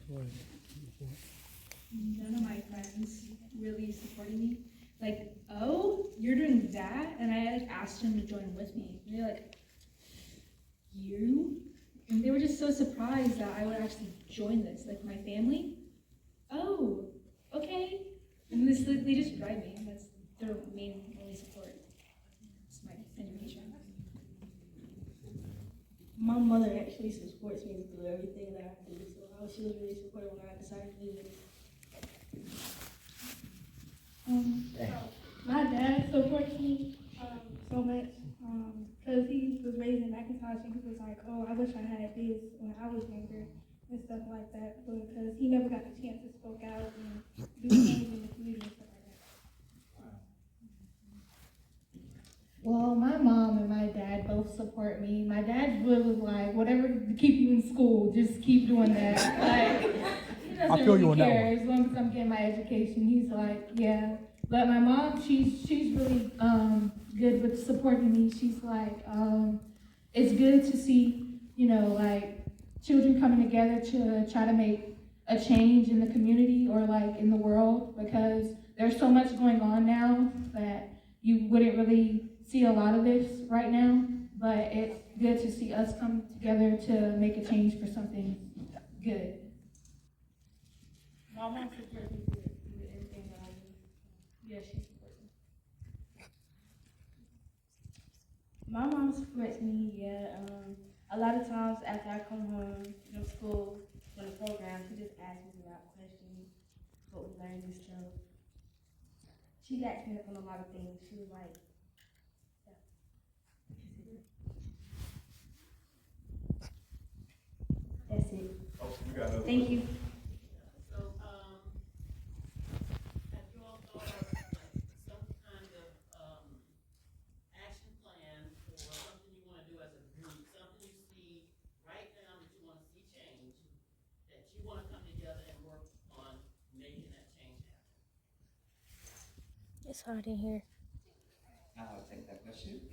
None of my friends really supported me. Like, oh, you're doing that? And I like asked him to join with me. And they're like, you? And they were just so surprised that I would actually join this. Like my family, oh, okay. And this, they just drive me. That's their main only support. It's my education. My mother actually supports me through everything that I do, so she was really supportive when I decided to do it. My dad supports me so much because he was raised in Macintosh and he was like, oh, I wish I had this when I was younger and stuff like that, but because he never got a chance to spoke out and do things in the community and stuff like that. Well, my mom and my dad both support me. My dad was like, whatever to keep you in school, just keep doing that. Like, he doesn't really care as long as I'm getting my education. He's like, yeah. But my mom, she's really good with supporting me. She's like, it's good to see, like children coming together to try to make a change in the community or like in the world, because there's so much going on now that you wouldn't really see a lot of this right now, but it's good to see us come together to make a change for something good. My mom supports me with everything that I do. Yeah, she supports me. My mom supports me, yeah. A lot of times after I come home from school, from the program, she just asks me about questions, what we learned this show. She backs me up on a lot of things. She was like, that's it. Oh, Thank you. So, have you all thought of like some kind of action plan for something you want to do as a group, something you see right now that you want to see change, that you want to come together and work on making that change happen? It's hard in here. I'll take that question.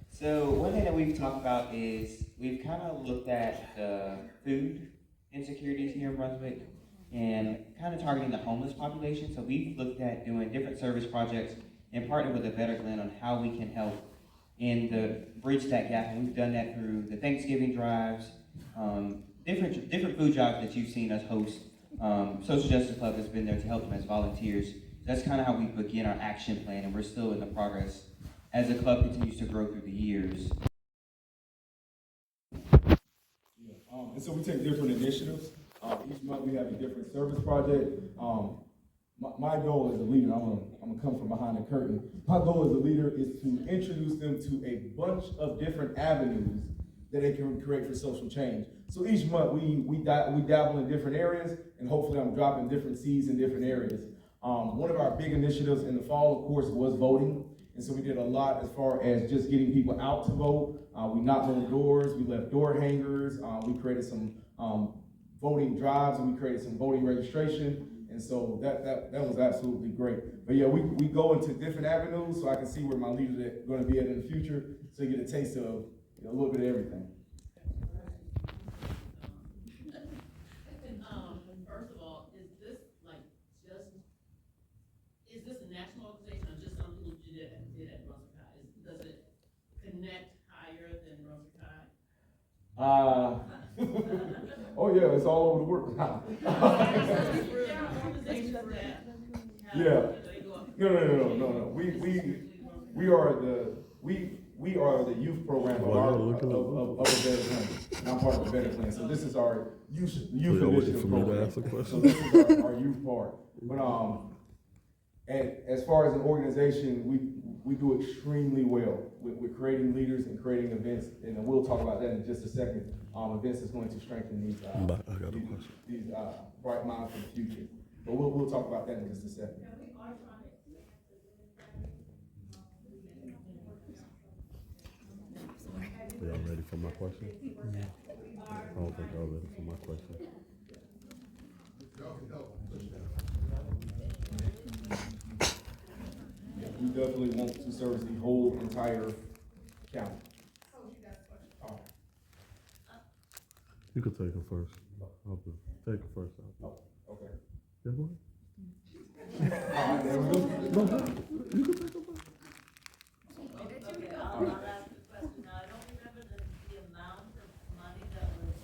So one thing that we've talked about is we've kind of looked at the food insecurities here in Brunswick and kind of targeting the homeless population. So we've looked at doing different service projects and partnered with a Better Glen on how we can help in the bridge that gap. And we've done that through the Thanksgiving drives, different food drives that you've seen us host. Social Justice Club has been there to help them as volunteers. That's kind of how we begin our action plan, and we're still in the progress as the club continues to grow through the years. Yeah, and so we take different initiatives. Each month we have a different service project. My goal as a leader, I'm gonna come from behind the curtain. My goal as a leader is to introduce them to a bunch of different avenues that they can create for social change. So each month we dabble in different areas, and hopefully I'm dropping different seeds in different areas. One of our big initiatives in the fall, of course, was voting. And so we did a lot as far as just getting people out to vote. We knocked on doors, we left door hangers, we created some voting drives, and we created some voting registration. And so that was absolutely great. But yeah, we go into different avenues so I can see where my leaders are going to be at in the future, so you get a taste of a little bit of everything. First of all, is this a national organization or just something you did at Brunswick High? Does it connect higher than Brunswick High? Oh yeah, it's all over the world. Yeah. No. We are the youth program of the Better Plan. And I'm part of the Better Plan. So this is our youth initiative program. So this is our youth part. But and as far as an organization, we do extremely well with creating leaders and creating events, and we'll talk about that in just a second. Events is going to strengthen these bright minds for the future. But we'll talk about that in just a second. Y'all ready for my question? Yeah. I don't think y'all ready for my question. Yeah, we definitely want to service the whole entire county. You could take it first. I'll do. Take it first. I'll do. Oh, okay. This one? All right, there we go. No, no. You can take it first. Okay, I'll ask the question. Now, I don't remember the amount of money that was,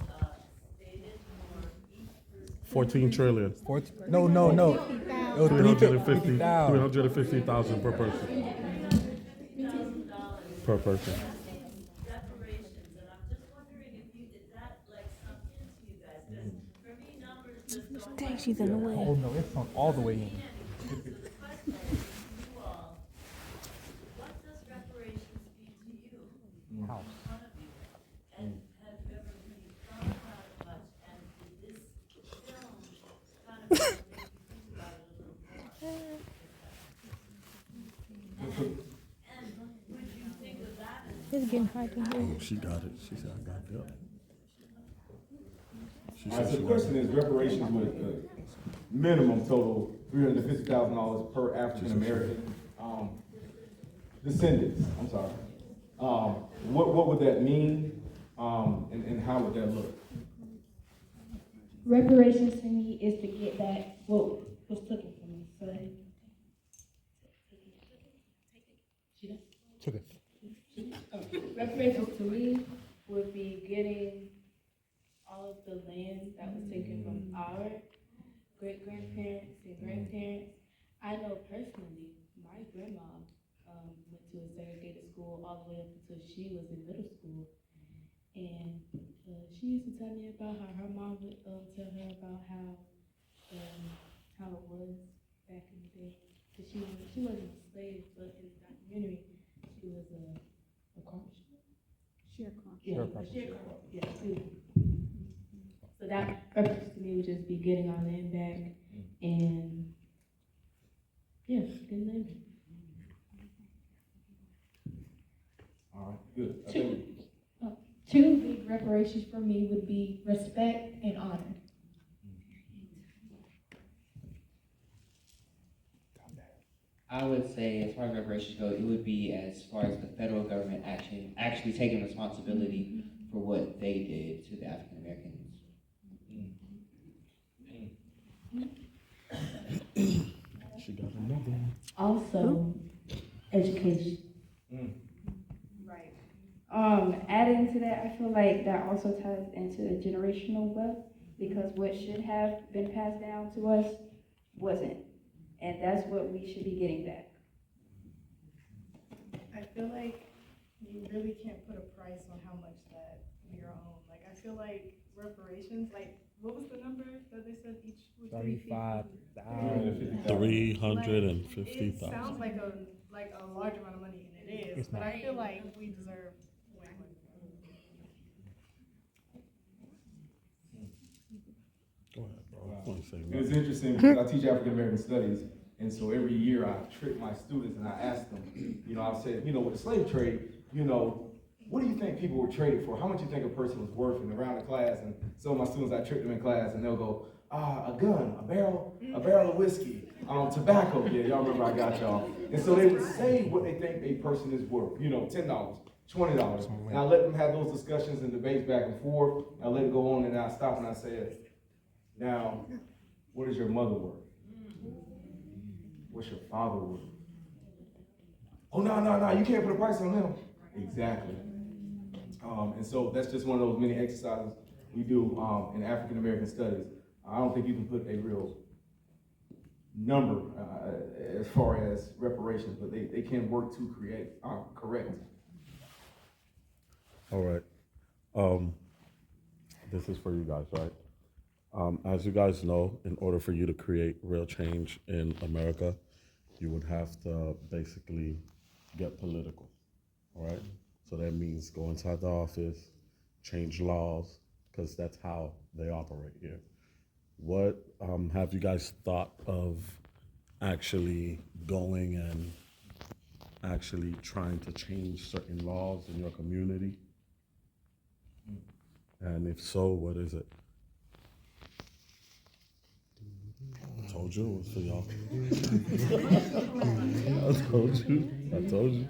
stated for each person. 14 trillion. No. It was 350,000 per person. $1,000 Per person. reparations, and I'm just wondering is that like sunk into you guys? 'Cause for me, numbers just don't. Dang, she's in the way. Oh no, it's sunk all the way in. So the question is, you all, what does reparations mean to you? House. One of you, and have you ever really thought about it much? And did this film kind of make you think about it a little more? And would you think of that as It's getting hard to hear. Oh, she got it. She said, I got it. She All right, said so she the got question is reparations with minimum total $350,000 per African American descendants. I'm sorry. What would that mean, and how would that look? Reparations to me is to get back what was taken from me. So Took it. reparations to me would be getting all of the land that was taken from our great-grandparents and grandparents. I know personally, my grandma went to a segregated school all the way up until she was in middle school. And she used to tell me about how her mom would tell her about how it was back in the day. 'Cause she wasn't a slave, but in the documentary, she was a carpenter. Sharecropper. Yeah, a Sharecropper. sharecropper. Yeah, too. So that purpose to me would just be getting our land back and, yeah, getting land back. All right, good. I think Two big reparations for me would be respect and honor. I would say, as far as reparations go, it would be as far as the federal government actually taking responsibility for what they did to the African Americans. She got another one. Also, education. Right. Adding to that, I feel like that also ties into generational wealth, because what should have been passed down to us wasn't. And that's what we should be getting back. I feel like you really can't put a price on how much that we are owed. Like, I feel like reparations, like, what was the number that they said each would be? 35,000. 350,000. It sounds like a large amount of money, and it is, It's but not. I feel like we deserve way more. Go ahead, bro. I want to say it's nothing. interesting because I teach African American studies, and so every year I trick my students and I ask them, I say, with the slave trade, what do you think people were traded for? How much do you think a person was worth? And around the class, and some of my students, I trick them in class, and they'll go, a gun, a barrel of whiskey, tobacco. Yeah, y'all remember I got y'all. And so they would say what they think a person is worth, $10, $20. And I let them have those discussions and debates back and forth. I let it go on, and I stop and I said, now, what is your mother worth? What's your father worth? Oh, no, you can't put a price on them. Exactly. And so that's just one of those many exercises we do in African American studies. I don't think you can put a real number as far as reparations, but they can work to correct. All right. This is for you guys, right? As you guys know, in order for you to create real change in America, you would have to basically get political, all right? So that means go inside the office, change laws, because that's how they operate here. What have you guys thought of actually going and actually trying to change certain laws in your community? And if so, what is it? I told you it was for y'all. I told you.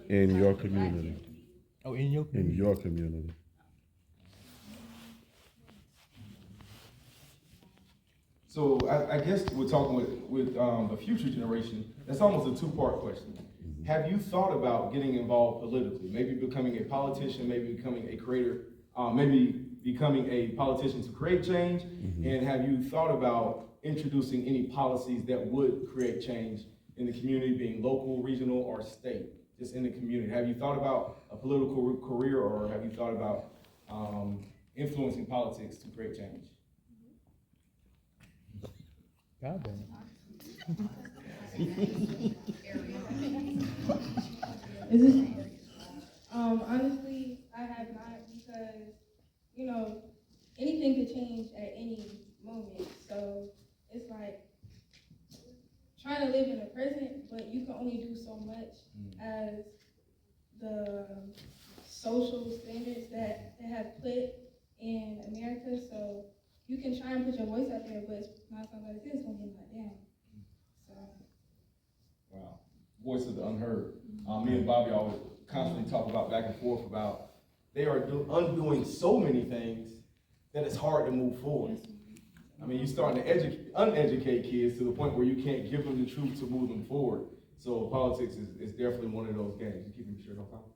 In your community. Oh, in your In your community. So I guess we're talking with the future generation. That's almost a two-part question. Have you thought about getting involved politically? Maybe becoming a politician, maybe becoming a creator, maybe becoming a politician to create change? And have you thought about introducing any policies that would create change in the community, being local, regional, or state, just in the community? Have you thought about a political career, or have you thought about influencing politics to create change? God damn it. Honestly, I have not, because, you know, anything could change at any moment. So it's like trying to live in the present, but you can only do so much as the social standards that they have put in America. So you can try and put your voice out there, but it's not something that's going to get knocked down. So. Wow. Voice of the unheard. Me and Bobby always constantly talk about back and forth about they are undoing so many things that it's hard to move forward. I mean, you're starting to uneducate kids to the point where you can't give them the truth to move them forward. So politics is definitely one of those games. You keep them sure, no problem.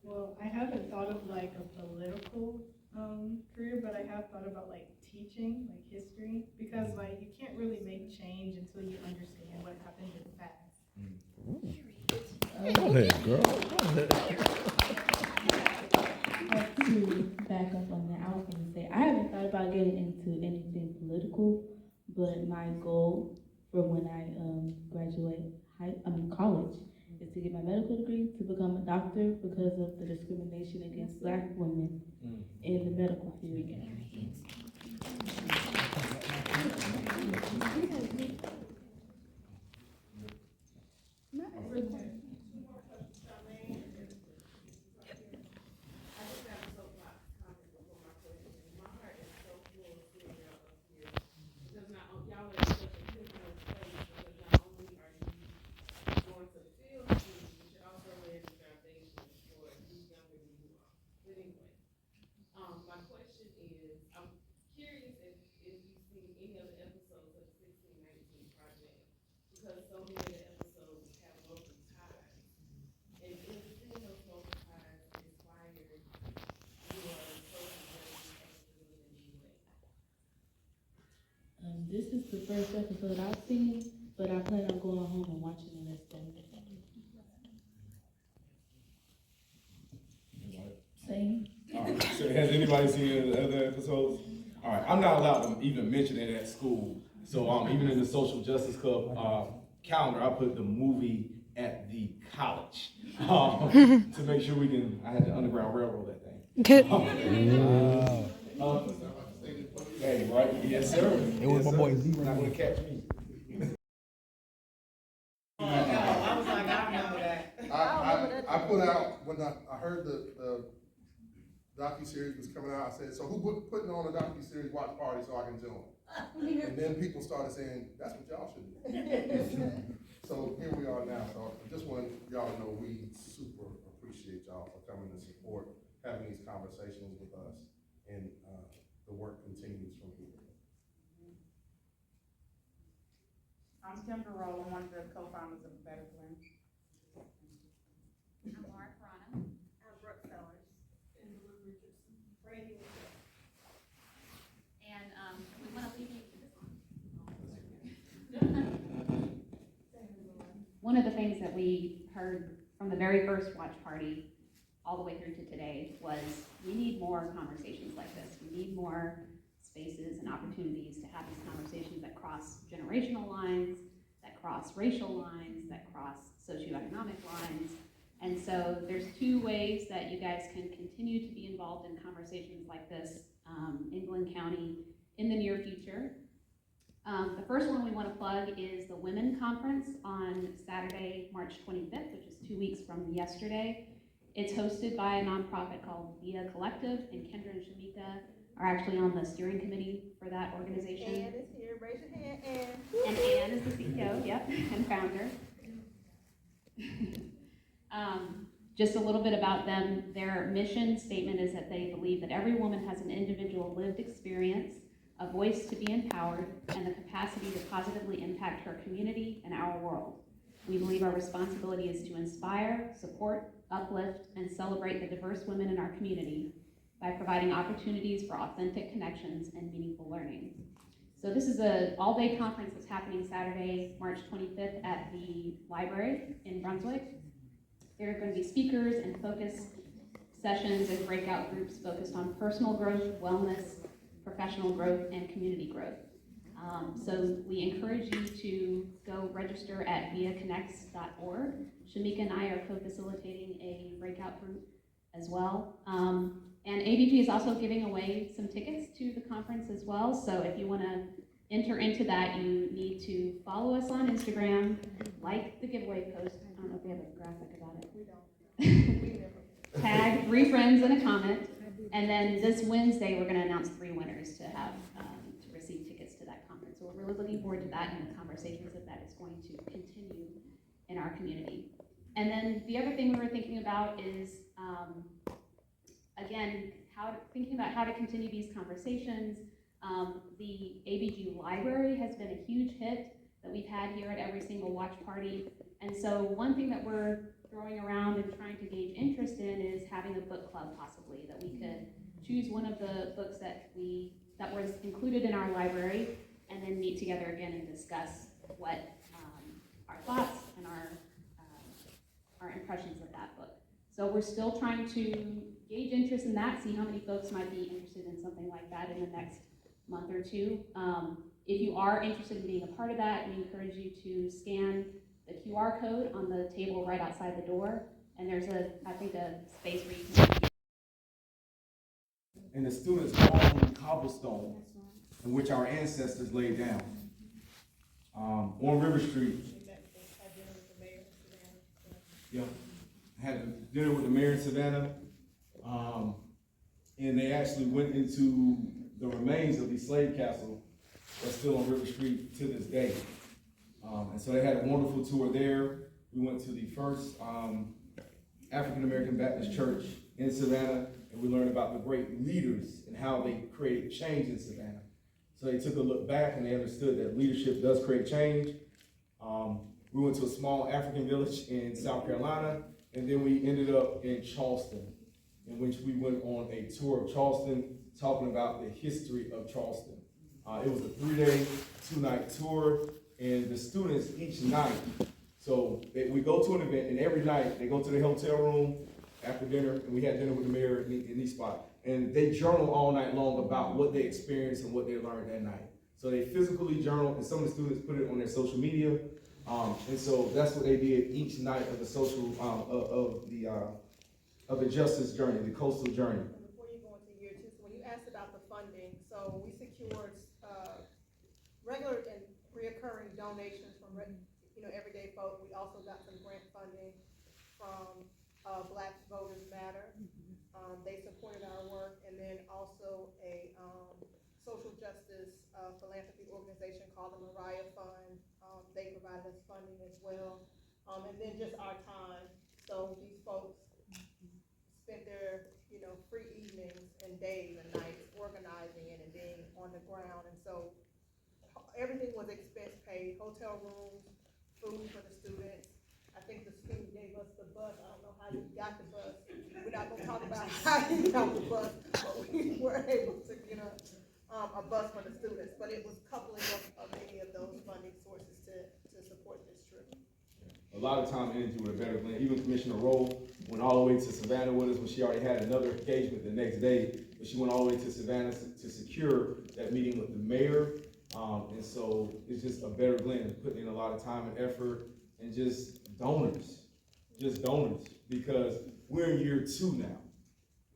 Well, I haven't thought of like a political career, but I have thought about like teaching, like history, because like you can't really make change until you understand what happened in the past. Go ahead, girl. Go ahead. To back up on that, I was going to say, I haven't thought about getting into anything political, but my goal for when I graduate college is to get my medical degree to become a doctor because of the discrimination against Black women in the medical field. My question is, I'm curious if you've seen any of the episodes of the 1619 Project, because so many of the episodes have local ties. And if seeing those local ties inspired your social justice activism in any way? This is the first episode I've seen, but I plan on going home and watching the rest of it. Same. So has anybody seen any of the other episodes? All right, I'm not allowed to even mention it at school. So even in the Social Justice Club calendar, I put the movie at the college to make sure we can. I had the Underground Railroad that thing. Hey, right? Yes, sir. It was my boy Z. Not gonna catch me. I was like, I remember that. I put out, when I heard the docuseries was coming out, I said, so who putting on a docuseries watch party so I can join? And then people started saying, that's what y'all should do. So here we are now. So I just want y'all to know we super appreciate y'all for coming to support, having these conversations with us, and the work continues from here. I'm Kimber Roll, I'm one of the co-founders of Better Plan. I'm Laura Carano. I'm Brooke Sellers. And Brandy. And we want to leave you with this one. One of the things that we heard from the very first watch party all the way through to today was we need more conversations like this. We need more spaces and opportunities to have these conversations that cross generational lines, that cross racial lines, that cross socioeconomic lines. And so there's two ways that you guys can continue to be involved in conversations like this in Glenn County in the near future. The first one we want to plug is the Women Conference on Saturday, March 25th, which is 2 weeks from yesterday. It's hosted by a nonprofit called Via Collective, and Kendra and Shamika are actually on the steering committee for that organization. Ann is here, raise your hand, Ann. And Ann is the CEO, yep, and founder. Just a little bit about them. Their mission statement is that they believe that every woman has an individual lived experience a voice to be empowered, and the capacity to positively impact her community and our world. We believe our responsibility is to inspire, support, uplift, and celebrate the diverse women in our community by providing opportunities for authentic connections and meaningful learning. So this is an all-day conference that's happening Saturday, March 25th at the library in Brunswick. There are going to be speakers and focus sessions and breakout groups focused on personal growth, wellness, professional growth, and community growth. So we encourage you to go register at viaconnects.org. Shamika and I are co-facilitating a breakout group as well. And ABG is also giving away some tickets to the conference as well. So if you want to enter into that, you need to follow us on Instagram, like the giveaway post. I don't know if we have a graphic about it. We don't. Tag 3 friends and a comment. And then this Wednesday, we're going to announce 3 winners to have to receive tickets to that conference. So we're really looking forward to that and the conversations that is going to continue in our community. And then the other thing we were thinking about is, again, thinking about how to continue these conversations. The ABG library has been a huge hit that we've had here at every single watch party. And so one thing that we're throwing around and trying to gauge interest in is having a book club possibly, that we could choose one of the books that was included in our library and then meet together again and discuss what our thoughts and our impressions of that book. So we're still trying to gauge interest in that, see how many folks might be interested in something like that in the next month or 2. If you are interested in being a part of that, we encourage you to scan the QR code on the table right outside the door, and there's I think a space where you can. And the students walk on cobblestone in which our ancestors laid down. On River Street. Yeah, I had dinner with the mayor in Savannah, and they actually went into the remains of the slave castle that's still on River Street to this day. And so they had a wonderful tour there. We went to the first African American Baptist church in Savannah, and we learned about the great leaders and how they created change in Savannah. So they took a look back and they understood that leadership does create change. We went to a small African village in South Carolina, and then we ended up in Charleston, in which we went on a tour of Charleston, talking about the history of Charleston. It was a 3-day, 2-night tour, and the students each night, so we go to an event, and every night they go to the hotel room after dinner, and we had dinner with the mayor in each spot, and they journal all night long about what they experienced and what they learned that night. So they physically journal, and some of the students put it on their social media, and so that's what they did each night of the social, of the justice journey, the coastal journey. Before you go into year 2, so when you asked about the funding, so we secured regular and reoccurring donations from everyday folk. We also got some grant funding from Black Voters Matter. They supported our work, and then also a social justice philanthropy organization called the Mariah Fund. They provided us funding as well, and then just our time. So these folks spent their free evenings and days and nights organizing it and being on the ground, and so everything was expense paid, hotel rooms, food for the students. I think the school gave us the bus. I don't know how you got the bus. We're not gonna talk about how you got the bus, but we were able to get a bus for the students. But it was coupling of many of those funding sources to support this trip. A lot of time and energy with a better blend. Even Commissioner Roll went all the way to Savannah with us when she already had another engagement the next day, but she went all the way to Savannah to secure that meeting with the mayor. And so it's just a better blend, putting in a lot of time and effort, and just donors, because we're in year 2 now.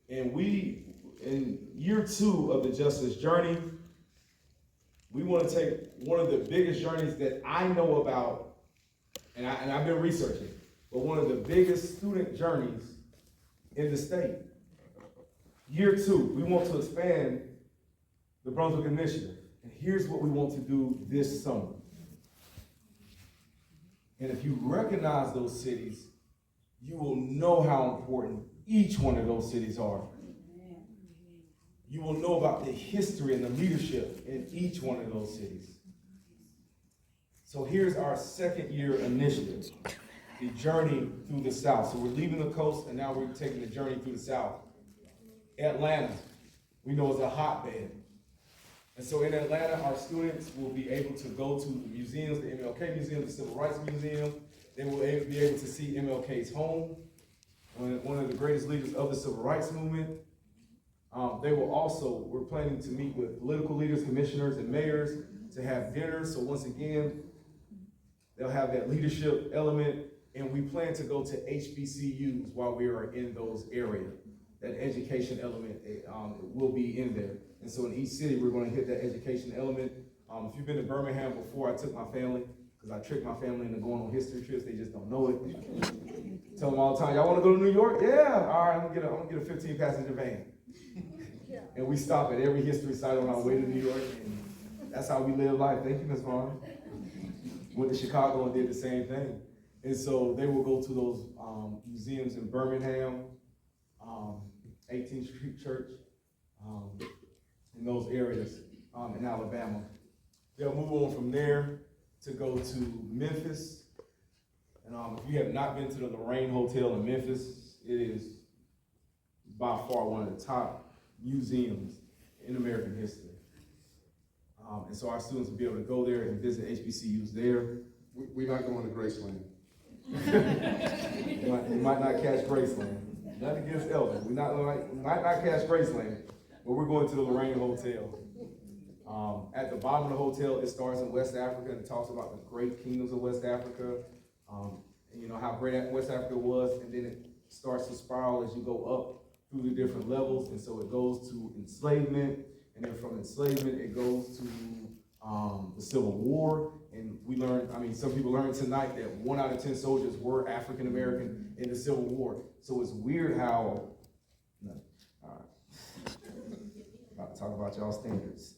And in year 2 of the justice journey, we want to take one of the biggest journeys that I know about, and I've been researching, but one of the biggest student journeys in the state. Year 2, we want to expand the Brunswick Initiative. And here's what we want to do this summer. And if you recognize those cities, you will know how important each one of those cities are. you will know about the history and the leadership in each one of those cities. So here's our second year initiative, the journey through the South. So we're leaving the coast and now we're taking the journey through the South. Atlanta, we know is a hotbed. And so in Atlanta, our students will be able to go to the museums, the MLK Museum, the Civil Rights Museum. They will be able to see MLK's home, one of the greatest leaders of the Civil Rights Movement. They will also, we're planning to meet with political leaders, commissioners, and mayors to have dinner. So once again, they'll have that leadership element, and we plan to go to HBCUs while we are in those areas. That education element will be in there. And so in each city, we're going to hit that education element. If you've been to Birmingham before, I took my family, because I tricked my family into going on history trips. They just don't know it. Tell them all the time, y'all want to go to New York? Yeah, all right, I'm gonna get a 15-passenger van. And we stop at every history site on our way to New York, and that's how we live life. Thank you, Ms. Vaughn. Went to Chicago and did the same thing. And so they will go to those museums in Birmingham, 18th Street Church, in those areas in Alabama. They'll move on from there to go to Memphis. And if you have not been to the Lorraine Hotel in Memphis, it is by far one of the top museums in American history. And so our students will be able to go there and visit HBCUs there. We're not going to Graceland. You might not catch Graceland. Nothing against Elvis. We might not catch Graceland, but we're going to the Lorraine Hotel. At the bottom of the hotel, it starts in West Africa and it talks about the great kingdoms of West Africa, and you know how great West Africa was, and then it starts to spiral as you go up through the different levels, and so it goes to enslavement, and then from enslavement it goes to the Civil War, and we learned, some people learned tonight that 1 out of 10 soldiers were African American in the Civil War. So it's weird how, about to talk about y'all standards.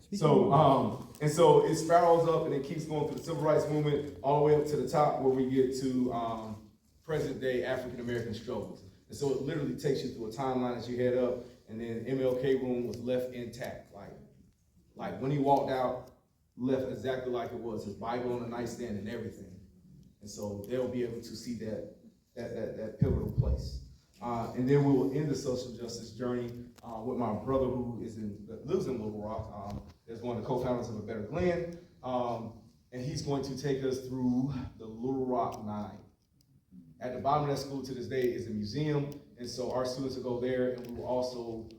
And so it spirals up and it keeps going through the Civil Rights Movement all the way up to the top where we get to present day African American struggles. And so it literally takes you through a timeline as you head up, and then MLK room was left intact. Like when he walked out, left exactly like it was, his Bible on the nightstand and everything. And so they'll be able to see that pivotal place. And then we will end the social justice journey with my brother who lives in Little Rock, is one of the co-founders of A Better Glen. And he's going to take us through the Little Rock 9. At the bottom of that school to this day is a museum, and so our students will go there, and we will also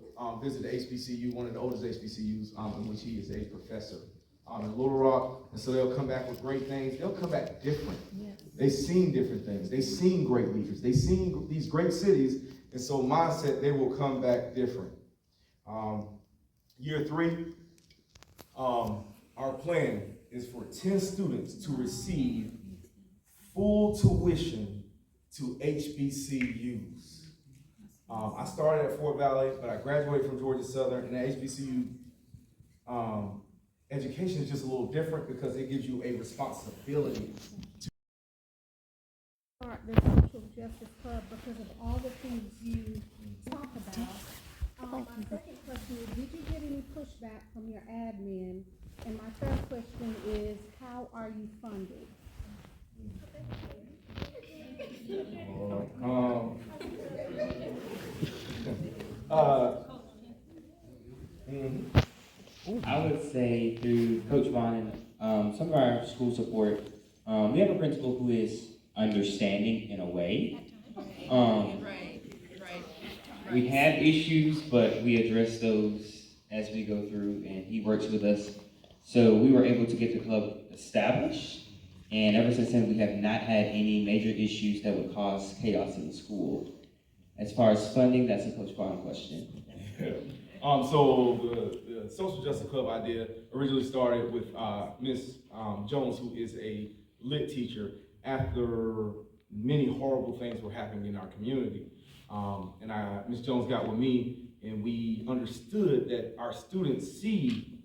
visit the HBCU, one of the oldest HBCUs, in which he is a professor in Little Rock. And so they'll come back with great things. They'll come back different. Yes. They've seen different things. They've seen great leaders. They've seen these great cities, and so mindset, they will come back different. Year 3, our plan is for 10 students to receive full tuition to HBCUs. I started at Fort Valley, but I graduated from Georgia Southern, and the HBCU education is just a little different because it gives you a responsibility to start the Social Justice Club because of all the things you talk about. My second question is, did you get any pushback from your admin? And my third question is, how are you funded? I would say through Coach Vaughn and some of our school support, we have a principal who is understanding in a way. We have issues, but we address those as we go through, and he works with us. So we were able to get the club established, and ever since then we have not had any major issues that would cause chaos in the school. As far as funding, that's a Coach Vaughn question. So the Social Justice Club idea originally started with Ms. Jones, who is a lit teacher, after many horrible things were happening in our community. And Ms. Jones got with me, and we understood that our students see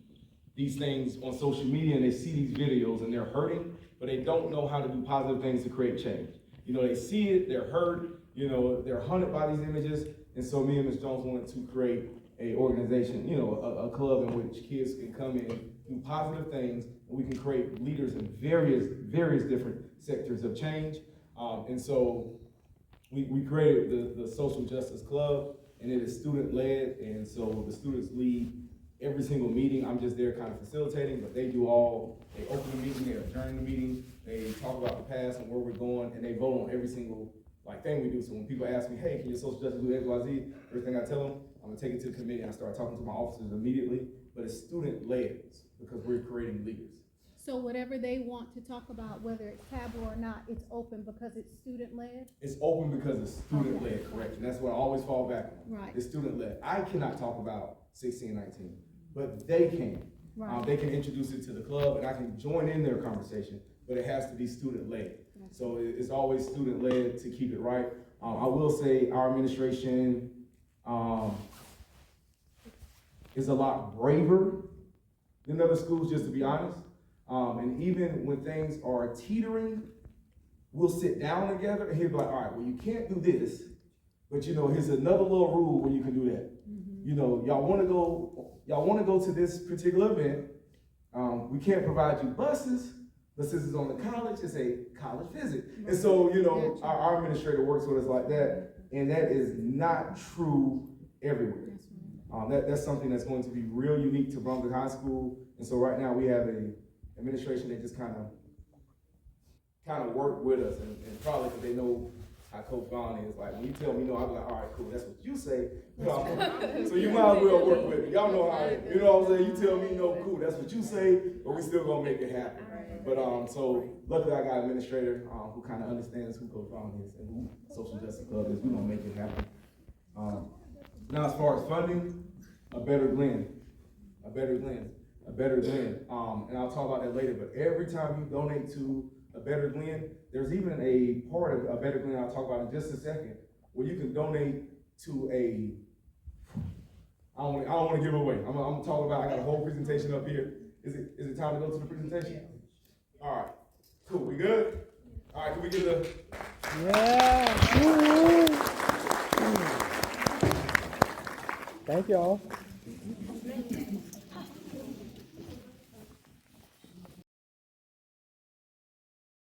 these things on social media, and they see these videos, and they're hurting, but they don't know how to do positive things to create change. You know, they see it, they're hurt, you know, they're haunted by these images, And so me and Ms. Jones wanted to create a organization, you know, a club in which kids can come in, do positive things, and we can create leaders in various different sectors of change. And so we created the Social Justice Club, and it is student-led, and so the students lead every single meeting. I'm just there kind of facilitating, but they open the meeting, they adjourn the meeting, they talk about the past and where we're going, and they vote on every single thing we do. So when people ask me, hey, can your social justice do X, Y, Z? Everything I tell them, I'm gonna take it to the committee and I start talking to my officers immediately, but it's student-led because we're creating leaders. So whatever they want to talk about, whether it's taboo or not, it's open because it's student-led? It's open because it's student-led, correct, and that's what I always fall back on. Right. It's student-led. I cannot talk about 16, 19, but they can. Right. They can introduce it to the club and I can join in their conversation, but it has to be student-led. So it's always student-led to keep it right. I will say our administration is a lot braver than other schools, just to be honest. And even when things are teetering, we'll sit down together and he'll be like, all right, well, you can't do this, but you know, here's another little rule where you can do that. You know, y'all wanna go to this particular event. We can't provide you buses, but since it's on the college, it's a college visit. And so, you know, our administrator works with us like that, and that is not true everywhere. That's something that's going to be real unique to Brunswick High School. And so right now we have an administration that just kind of work with us, and probably because they know how Coach Vaughn is. Like, when you tell me no, I'll be like, all right, cool, that's what you say. So you might as well work with me. Y'all know how I am. You know what I'm saying? You tell me no, cool, that's what you say, but we still gonna make it happen. But so luckily I got an administrator who kind of understands who Coach Vaughn is and who Social Justice Club is. We're gonna make it happen. Now as far as funding, a better blend. And I'll talk about that later, but every time you donate to a Better Glen, there's even a part of a Better Glen I'll talk about in just a second, where you can donate to I don't want to give it away. I'm gonna talk about, I got a whole presentation up here. Is it time to go to the presentation? All right, cool, we good? All right, can we get the... Yeah. Thank y'all.